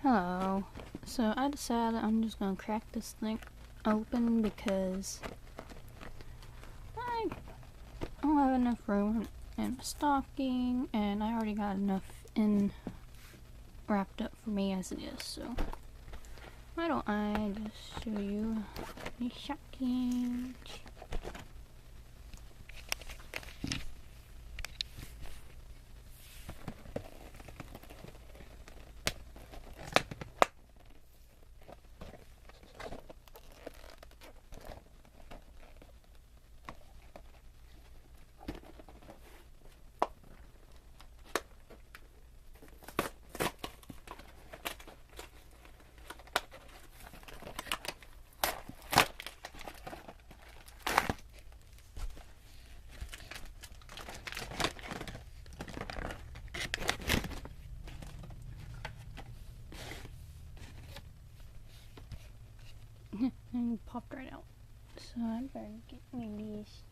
Hello. So I decided I'm just gonna crack this thing open because I don't have enough room in my stocking, and I already got enough in wrapped up for me as it is. So why don't I just show you the Shopkins? And it popped right out. So I better get me these.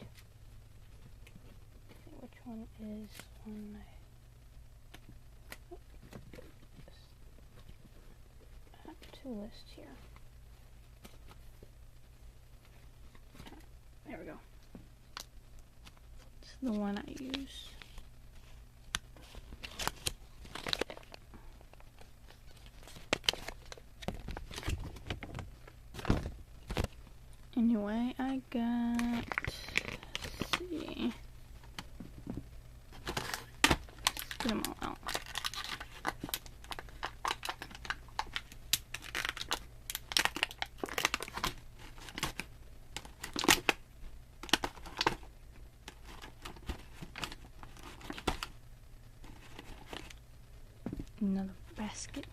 See which one is on my. I have two lists here. There we go. It's the one I use. Anyway, I got, let's see, let's get them all out. Another basket.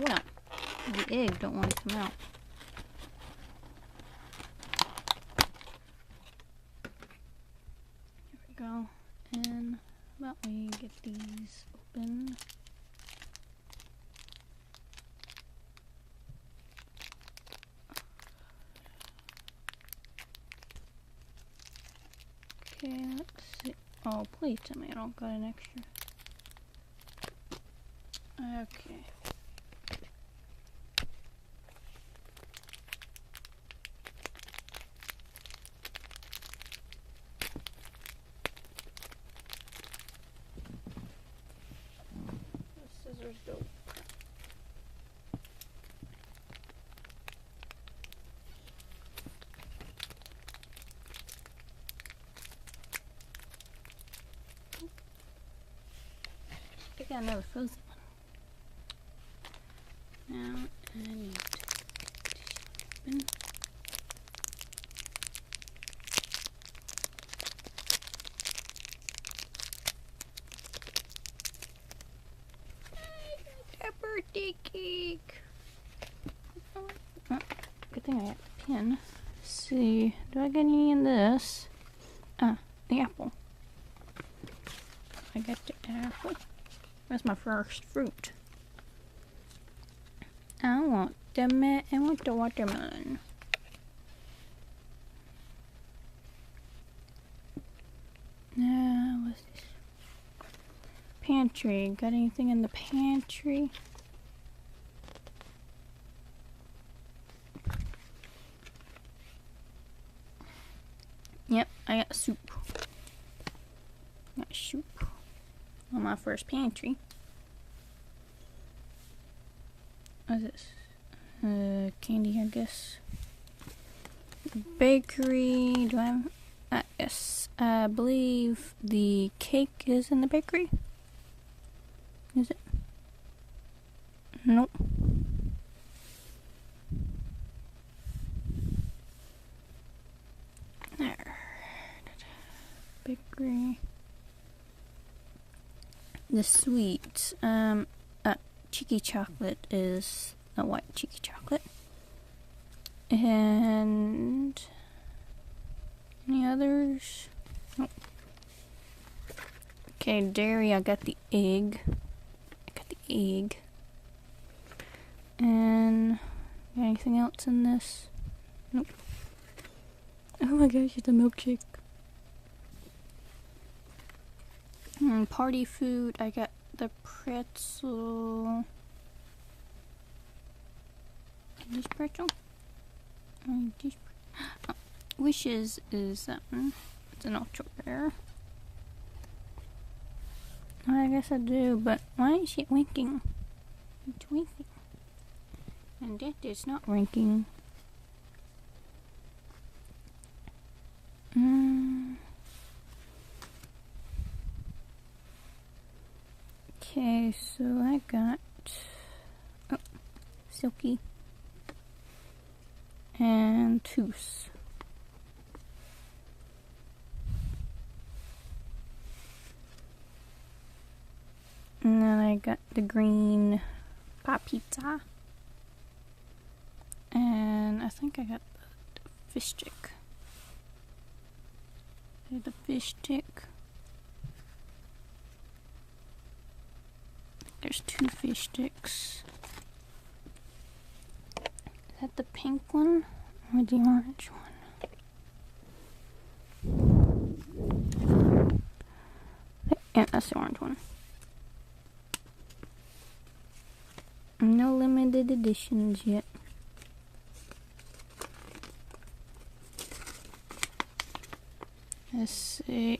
Well, the egg don't want to come out. Here we go. And about we get these open. Okay, let's see. Oh, please tell me I don't got an extra. Okay. The scissors go. I got another frozen one. Now I need to open. I got a birthday cake. Oh, good thing I got the pin. Let's see, do I get any in this? The apple. I got the apple. That's my first fruit. I want the watermelon. Now, what's this? Pantry. Got anything in the pantry? Yep, I got soup. Got soup on my first pantry. What's this? Candy, I guess. Bakery. Do I have? Yes. I believe the cake is in the bakery. Is it? Nope. There. Bakery. The sweets. Cheeky chocolate is a white cheeky chocolate. And any others? Nope. Okay, dairy, I got the egg. And got anything else in this? Nope. Oh my gosh, it's a milkshake. And party food, I got the pretzel. This pretzel? Wishes is it's an ultra rare. I guess I do, but why is it winking? It's winking. And that is not winking. Okay, so I got Silky and Toos. And then I got the green pop pizza. And I think I got the fish stick. The fish stick. There's 2 fish sticks. Is that the pink one or the orange one? Yeah, that's the orange one. No limited editions yet. Let's see.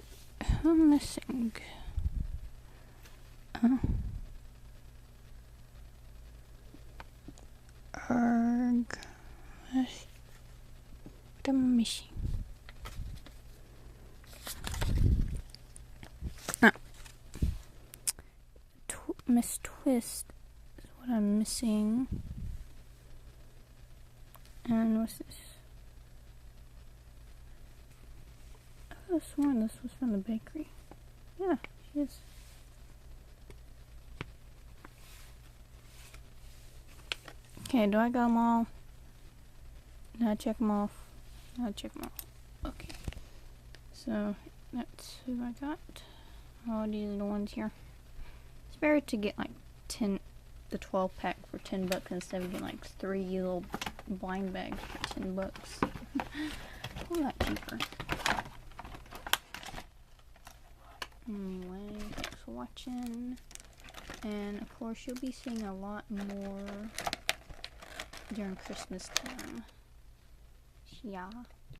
I'm missing. What am I missing? Miss Twist is what I'm missing. And what's this? I could have sworn this was from the bakery. Yeah, she is. Okay, do I got them all? Did I check them off? Okay. So, that's who I got. Oh, these are the ones here. It's better to get like the 12 pack for $10 instead of getting like 3 little blind bags for $10. A lot cheaper. Anyway, thanks for watching. And of course, you'll be seeing a lot more during Christmas time. Yeah.